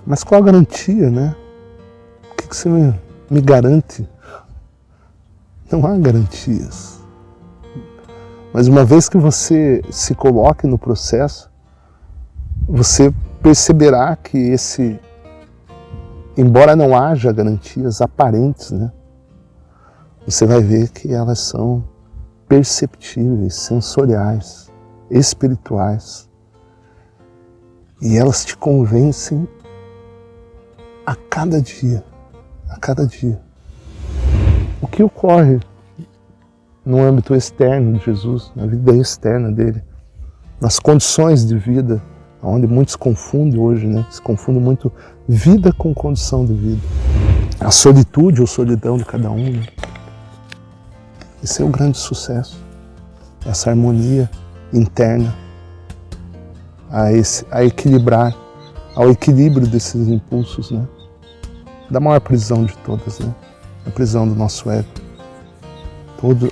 Mas qual a garantia, né? O que você me garante? Não há garantias. Mas uma vez que você se coloque no processo, você perceberá que embora não haja garantias aparentes, né? Você vai ver que elas são perceptíveis, sensoriais, espirituais. E elas te convencem a cada dia, a cada dia. O que ocorre no âmbito externo de Jesus, na vida externa dele, nas condições de vida, onde muitos confundem hoje, né? Se confunde muito vida com condição de vida. A solitude ou solidão de cada um, né? Esse é o grande sucesso. Essa harmonia interna a equilibrar, ao equilíbrio desses impulsos, né? Da maior prisão de todas, né? A prisão do nosso ego.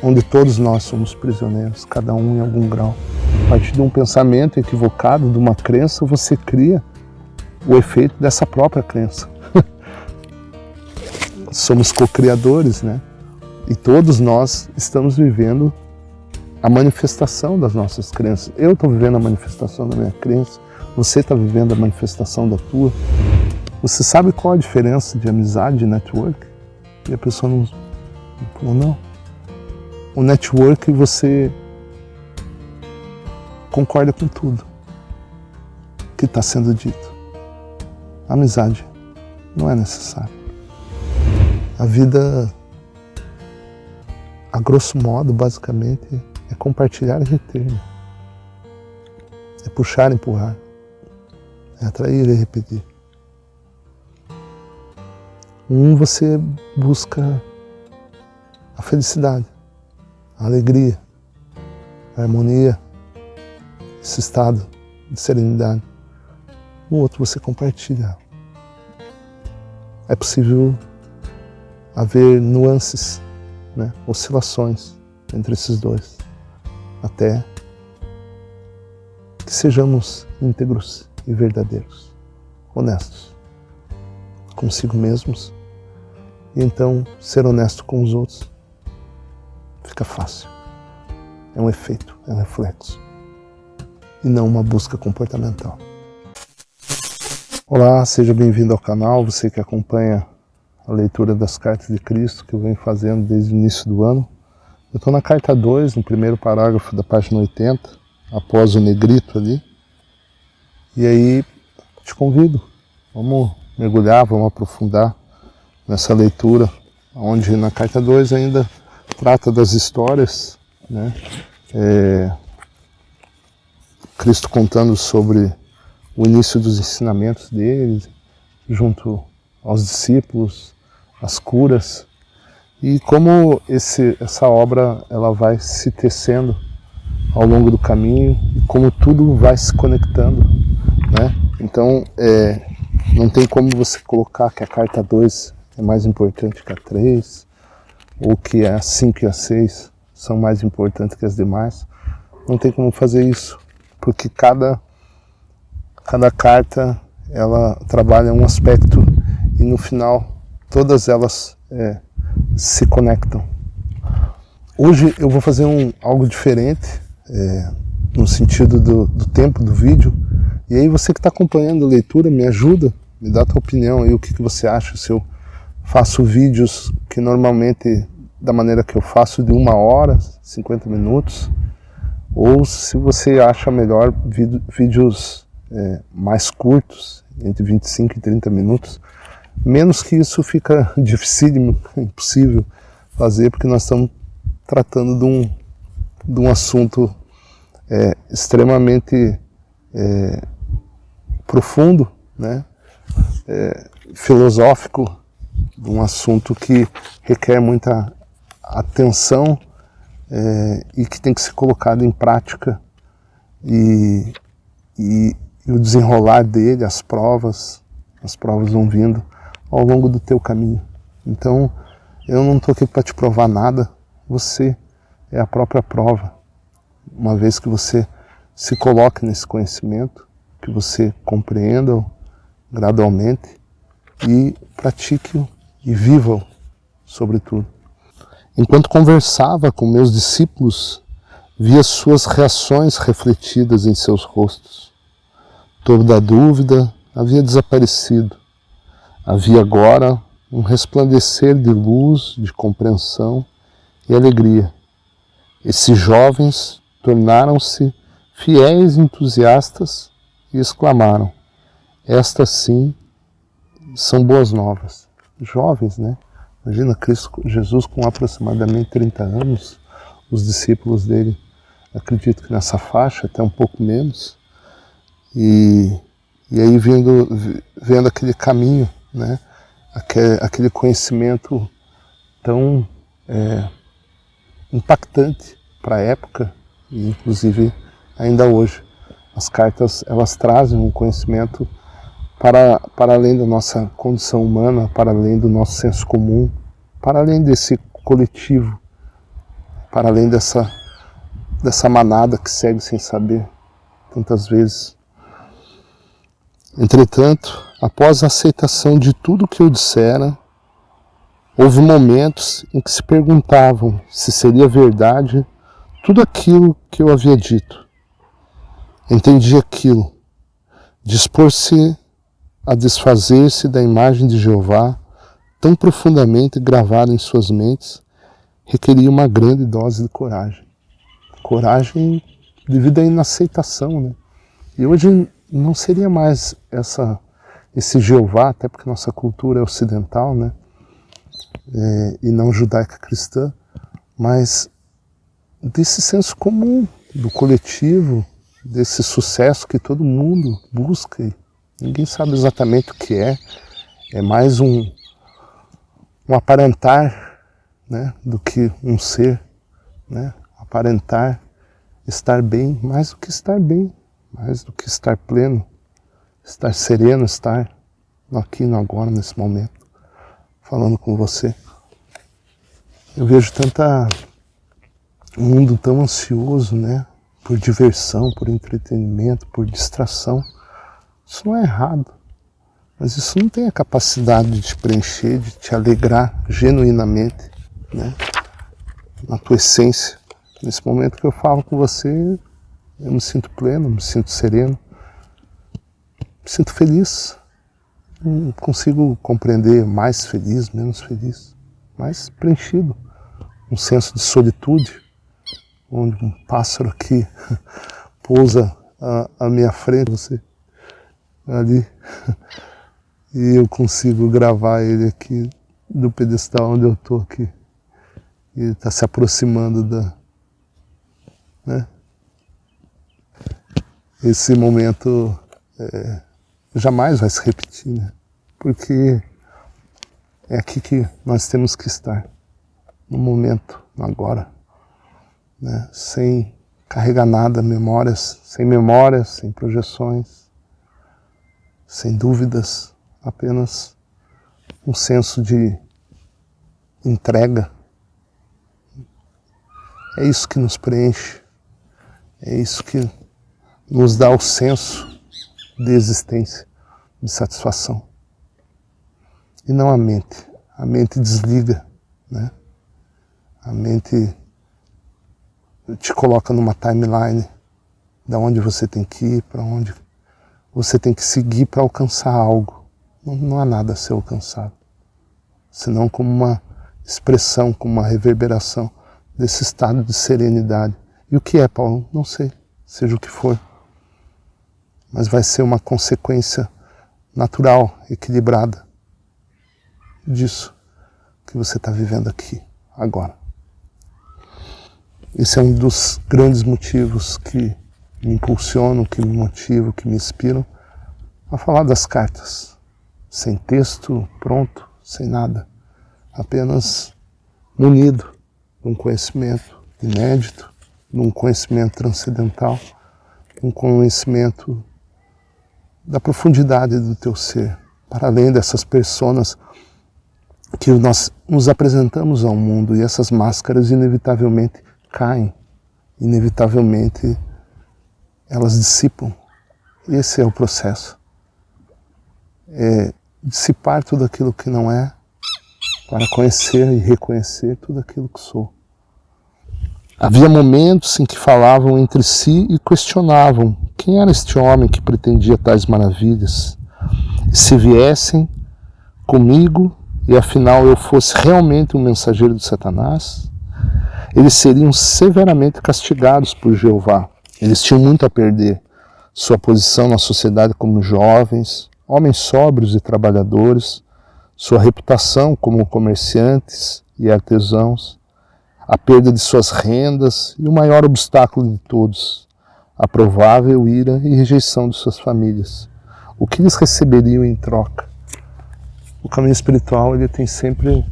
Onde todos nós somos prisioneiros, cada um em algum grau. A partir de um pensamento equivocado, de uma crença, você cria o efeito dessa própria crença. Somos co-criadores, né? E todos nós estamos vivendo a manifestação das nossas crenças. Eu estou vivendo a manifestação da minha crença, você está vivendo a manifestação da tua. Você sabe qual a diferença de amizade e network? E a pessoa não falou, não. O network, você concorda com tudo que está sendo dito. A amizade não é necessária. A vida, a grosso modo, basicamente, é compartilhar e reter. É puxar e empurrar. É atrair e repetir. Você busca a felicidade, a alegria, a harmonia, esse estado de serenidade. O outro você compartilha. É possível haver nuances, né? Oscilações entre esses dois, até que sejamos íntegros e verdadeiros, honestos consigo mesmos, e então ser honesto com os outros fica fácil. É um efeito, é um reflexo, e não uma busca comportamental. Olá, seja bem-vindo ao canal, você que acompanha a leitura das cartas de Cristo que eu venho fazendo desde o início do ano. Eu estou na carta 2, no primeiro parágrafo da página 80, após o negrito ali, e aí te convido, vamos mergulhar, vamos aprofundar nessa leitura, onde na carta 2 ainda trata das histórias, né? Cristo contando sobre o início dos ensinamentos dele, junto aos discípulos, as curas, e como essa obra ela vai se tecendo ao longo do caminho, e como tudo vai se conectando, né? Então, não tem como você colocar que a carta 2 é mais importante que a 3, ou que a 5 e a 6 são mais importantes que as demais. Não tem como fazer isso, porque cada carta ela trabalha um aspecto e no final todas elas se conectam. Hoje eu vou fazer algo diferente, no sentido do tempo do vídeo, e aí você que está acompanhando a leitura, me ajuda, me dá a tua opinião aí, o que você acha, se eu faço vídeos que normalmente, da maneira que eu faço, de 1 hora, 50 minutos, ou se você acha melhor vídeos mais curtos, entre 25 e 30 minutos. Menos que isso fica dificílimo, impossível fazer, porque nós estamos tratando de um assunto extremamente profundo, né? Filosófico, um assunto que requer muita atenção e que tem que ser colocado em prática, e o desenrolar dele, as provas vão vindo ao longo do teu caminho. Então, eu não estou aqui para te provar nada, você é a própria prova. Uma vez que você se coloque nesse conhecimento, que você compreenda, gradualmente e pratique-o e viva-o, sobretudo. Enquanto conversava com meus discípulos, via suas reações refletidas em seus rostos. Toda a dúvida havia desaparecido. Havia agora um resplandecer de luz, de compreensão e alegria. Esses jovens tornaram-se fiéis entusiastas e exclamaram: estas sim são boas novas. Jovens, né? Imagina Jesus com aproximadamente 30 anos, os discípulos dele, acredito que nessa faixa, até um pouco menos, e aí vendo aquele caminho, né? Aquele conhecimento tão impactante para a época, e inclusive ainda hoje. As cartas, elas trazem um conhecimento para além da nossa condição humana, para além do nosso senso comum, para além desse coletivo, para além dessa manada que segue sem saber tantas vezes. Entretanto, após a aceitação de tudo que eu dissera, houve momentos em que se perguntavam se seria verdade tudo aquilo que eu havia dito. Entendi aquilo. Dispor-se a desfazer-se da imagem de Jeová, tão profundamente gravada em suas mentes, requeria uma grande dose de coragem. Coragem devido à inaceitação, né? E hoje não seria mais esse Jeová, até porque nossa cultura é ocidental, né? E não judaica cristã, mas desse senso comum, do coletivo, desse sucesso que todo mundo busca. Ninguém sabe exatamente o que é mais um aparentar, né, do que um ser, né? Aparentar estar bem, mais do que estar bem, mais do que estar pleno, estar sereno, estar no aqui e no agora, nesse momento, falando com você. Eu vejo um mundo tão ansioso, né, por diversão, por entretenimento, por distração. Isso não é errado, mas isso não tem a capacidade de te preencher, de te alegrar genuinamente, né, na tua essência. Nesse momento que eu falo com você, eu me sinto pleno, me sinto sereno, me sinto feliz. Não consigo compreender mais feliz, menos feliz, mais preenchido. Um senso de solitude, onde um pássaro aqui pousa à minha frente, você ali, e eu consigo gravar ele aqui do pedestal onde eu estou aqui. E ele está se aproximando né? Esse momento jamais vai se repetir, né? Porque é aqui que nós temos que estar, no momento, no agora, né? Sem carregar nada, memórias, sem projeções, sem dúvidas, apenas um senso de entrega. É isso que nos preenche, é isso que nos dá o senso de existência, de satisfação. E não a mente. A mente desliga, né? A mente te coloca numa timeline da onde você tem que ir, para onde você tem que seguir para alcançar algo. Não há nada a ser alcançado, senão como uma expressão, como uma reverberação desse estado de serenidade. E o que é, Paulo? Não sei, seja o que for. Mas vai ser uma consequência natural, equilibrada disso que você está vivendo aqui, agora. Esse é um dos grandes motivos que me impulsionam, que me motivam, que me inspiram a falar das cartas. Sem texto pronto, sem nada. Apenas munido de um conhecimento inédito, de um conhecimento transcendental, um conhecimento da profundidade do teu ser, para além dessas personas que nós nos apresentamos ao mundo, e essas máscaras inevitavelmente caem, inevitavelmente elas dissipam. Esse é o processo. dissipar tudo aquilo que não é, para conhecer e reconhecer tudo aquilo que sou. Havia momentos em que falavam entre si e questionavam quem era este homem que pretendia tais maravilhas. E se viessem comigo e afinal eu fosse realmente um mensageiro de Satanás, eles seriam severamente castigados por Jeová. Eles tinham muito a perder. Sua posição na sociedade como jovens, homens sóbrios e trabalhadores, sua reputação como comerciantes e artesãos, a perda de suas rendas e o maior obstáculo de todos, a provável ira e rejeição de suas famílias. O que eles receberiam em troca? O caminho espiritual ele tem sempre,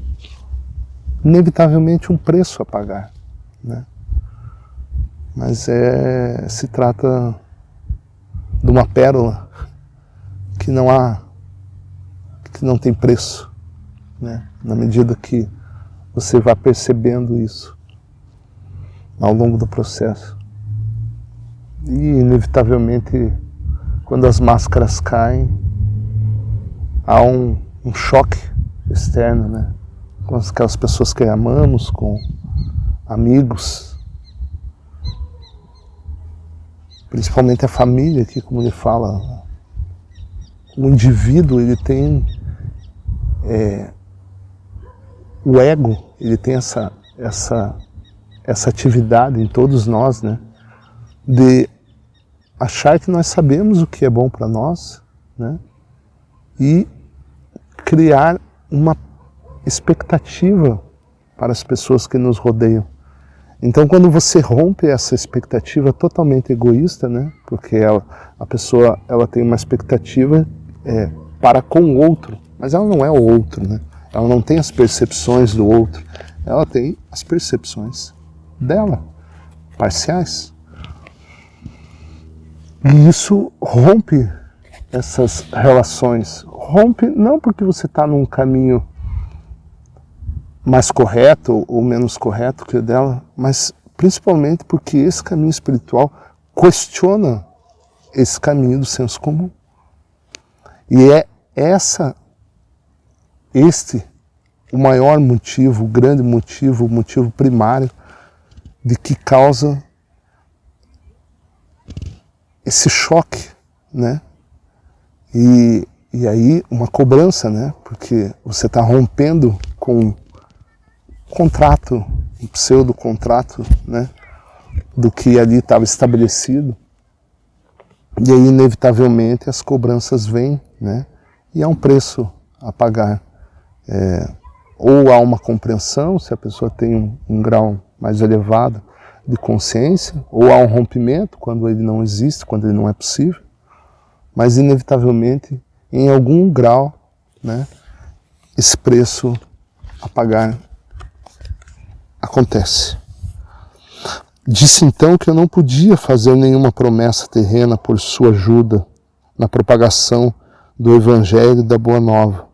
inevitavelmente, um preço a pagar, né? Mas se trata de uma pérola que não tem preço, né? Na medida que você vai percebendo isso ao longo do processo. E, inevitavelmente, quando as máscaras caem, há um choque externo, né? Com aquelas pessoas que amamos, com amigos, principalmente a família, que, como ele fala, o indivíduo ele tem o ego, ele tem essa atividade em todos nós, né? De achar que nós sabemos o que é bom para nós, né? E criar uma expectativa para as pessoas que nos rodeiam. Então, quando você rompe essa expectativa totalmente egoísta, né? Porque a pessoa ela tem uma expectativa para com o outro, mas ela não é o outro, né? Ela não tem as percepções do outro, ela tem as percepções dela, parciais. E isso rompe essas relações. Rompe não porque você está num caminho mais correto ou menos correto que o dela, mas principalmente porque esse caminho espiritual questiona esse caminho do senso comum. E é o maior motivo, o grande motivo, o motivo primário de que causa esse choque, né? E aí uma cobrança, né? Porque você está rompendo com um contrato, um pseudo-contrato, né? Do que ali estava estabelecido. E aí, inevitavelmente, as cobranças vêm, né? E há um preço a pagar. Ou há uma compreensão, se a pessoa tem um grau mais elevado de consciência, ou há um rompimento, quando ele não existe, quando ele não é possível. Mas, inevitavelmente, em algum grau, né, esse preço a pagar acontece. Disse então que eu não podia fazer nenhuma promessa terrena por sua ajuda na propagação do Evangelho e da Boa Nova.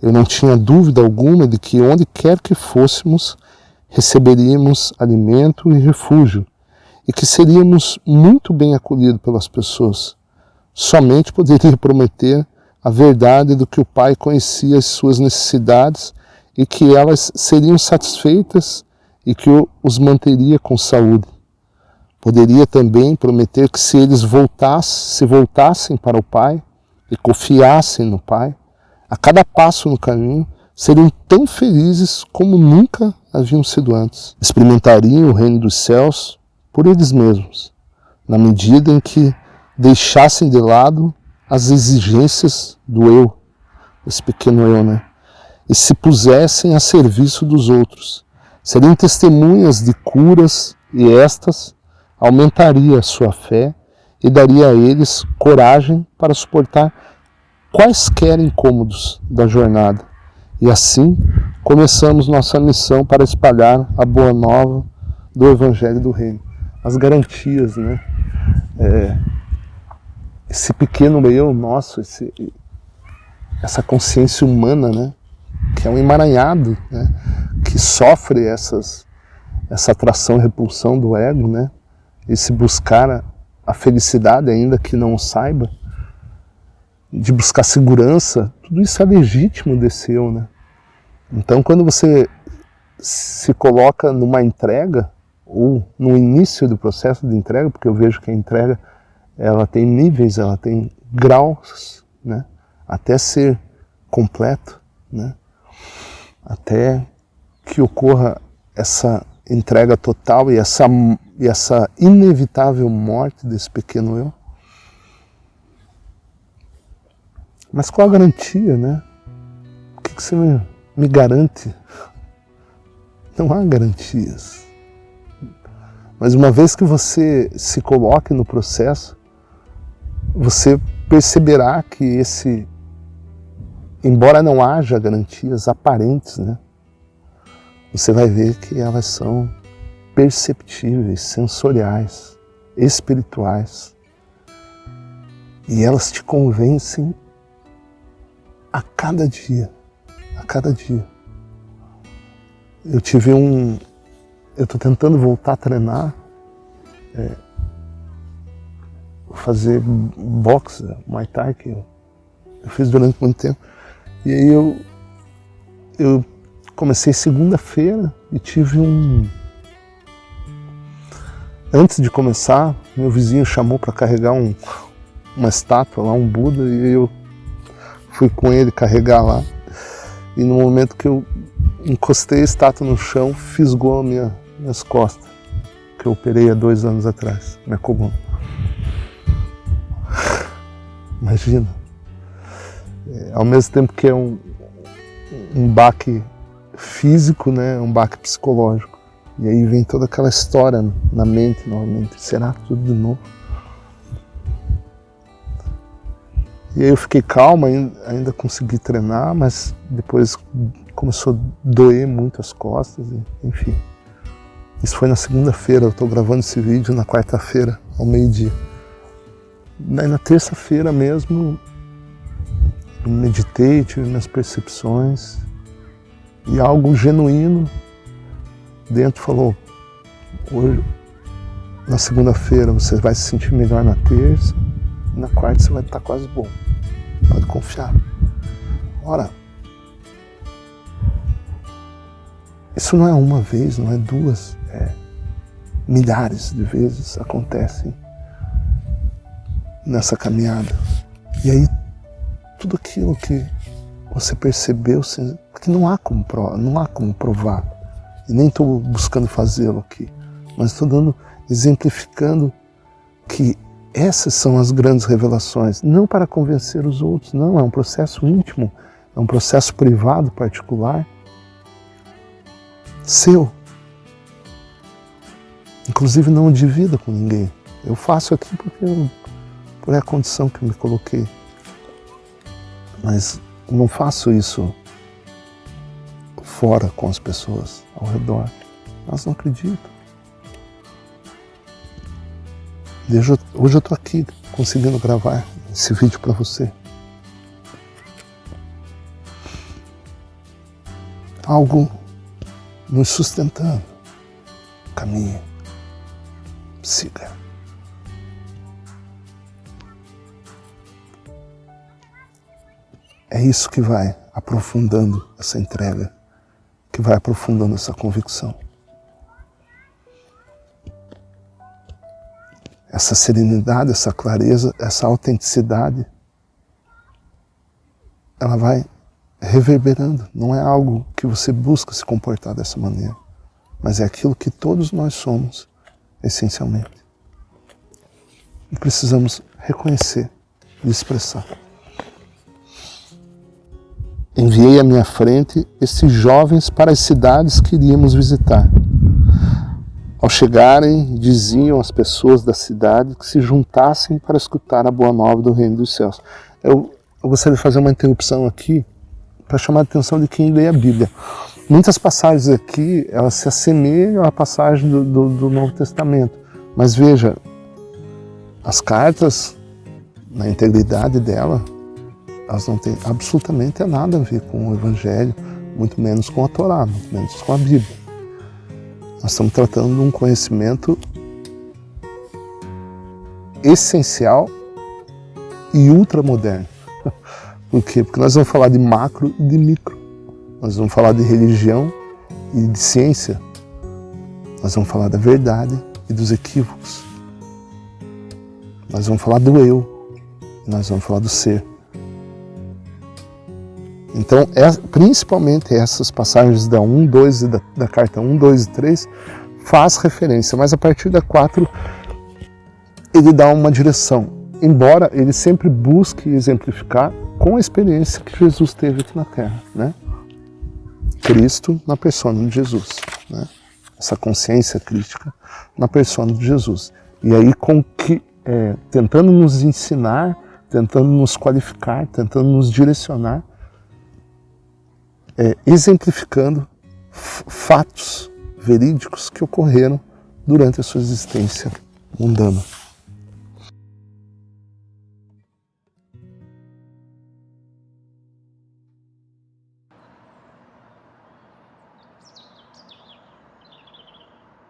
Eu não tinha dúvida alguma de que onde quer que fôssemos, receberíamos alimento e refúgio, e que seríamos muito bem acolhidos pelas pessoas. Somente poderia prometer a verdade do que o Pai conhecia as suas necessidades e que elas seriam satisfeitas e que os manteria com saúde. Poderia também prometer que se eles voltassem para o Pai e confiassem no Pai, a cada passo no caminho, seriam tão felizes como nunca haviam sido antes. Experimentariam o reino dos céus por eles mesmos, na medida em que deixassem de lado as exigências do eu, esse pequeno eu, né? E se pusessem a serviço dos outros. Seriam testemunhas de curas e estas aumentaria a sua fé e daria a eles coragem para suportar quaisquer incômodos da jornada. E assim começamos nossa missão para espalhar a boa nova do Evangelho do Reino. As garantias, né? Esse pequeno eu nosso, essa consciência humana, né? Que é um emaranhado, né? Que sofre essa atração e repulsão do ego, né? Esse buscar a felicidade ainda que não o saiba, de buscar segurança, tudo isso é legítimo desse eu, né? Então, quando você se coloca numa entrega, ou no início do processo de entrega, porque eu vejo que a entrega, ela tem níveis, ela tem graus, né? Até ser completo, né? Até que ocorra essa entrega total e essa inevitável morte desse pequeno eu. Mas qual a garantia, né? O que você me garante? Não há garantias. Mas uma vez que você se coloque no processo, você perceberá que embora não haja garantias aparentes, né? Você vai ver que elas são perceptíveis, sensoriais, espirituais. E elas te convencem a cada dia, a cada dia. Eu estou tentando voltar a treinar, fazer boxe, Muay Thai, que eu fiz durante muito tempo. E aí eu comecei segunda-feira e tive Antes de começar, meu vizinho chamou para carregar uma estátua lá, um Buda, e eu fui com ele carregar lá. E no momento que eu encostei a estátua no chão, fisgou minhas costas, que eu operei há 2 anos atrás, minha coluna. Imagina. Ao mesmo tempo que é um baque físico, né, um baque psicológico. E aí vem toda aquela história na mente novamente. Será tudo de novo? E aí eu fiquei calma, ainda consegui treinar, mas depois começou a doer muito as costas, enfim. Isso foi na segunda-feira, eu estou gravando esse vídeo na quarta-feira, ao meio-dia. Daí na terça-feira mesmo, eu meditei, tive minhas percepções, e algo genuíno dentro falou: hoje, na segunda-feira você vai se sentir melhor, na terça, e na quarta você vai estar quase bom. Pode confiar. Ora, isso não é uma vez, não é 2, milhares de vezes acontecem nessa caminhada. E aí, tudo aquilo que você percebeu, porque não há como provar, e nem estou buscando fazê-lo aqui, mas estou exemplificando que essas são as grandes revelações, não para convencer os outros, não, é um processo íntimo, é um processo privado, particular, seu. Inclusive não divida com ninguém. Eu faço aqui por a condição que eu me coloquei. Mas não faço isso fora com as pessoas ao redor. Elas não acreditam. Hoje eu estou aqui conseguindo gravar esse vídeo para você. Algo nos sustentando. Caminhe. Siga. É isso que vai aprofundando essa entrega, que vai aprofundando essa convicção. Essa serenidade, essa clareza, essa autenticidade, ela vai reverberando. Não é algo que você busca se comportar dessa maneira, mas é aquilo que todos nós somos, essencialmente. E precisamos reconhecer e expressar. Enviei à minha frente esses jovens para as cidades que iríamos visitar. Ao chegarem, diziam às pessoas da cidade que se juntassem para escutar a boa nova do reino dos céus. Eu gostaria de fazer uma interrupção aqui para chamar a atenção de quem lê a Bíblia. Muitas passagens aqui, elas se assemelham à passagem do Novo Testamento. Mas veja, as cartas, na integridade dela, elas não têm absolutamente nada a ver com o Evangelho, muito menos com a Torá, muito menos com a Bíblia. Nós estamos tratando de um conhecimento essencial e ultramoderno. Por quê? Porque nós vamos falar de macro e de micro. Nós vamos falar de religião e de ciência. Nós vamos falar da verdade e dos equívocos. Nós vamos falar do eu e nós vamos falar do ser. Então, principalmente essas passagens da 1, 2 e da carta 1, 2 e 3 faz referência, mas a partir da 4 ele dá uma direção, embora ele sempre busque exemplificar com a experiência que Jesus teve aqui na Terra, né? Cristo na persona de Jesus, né? Essa consciência crítica na persona de Jesus. E aí tentando nos ensinar, tentando nos qualificar, tentando nos direcionar, exemplificando fatos verídicos que ocorreram durante a sua existência mundana.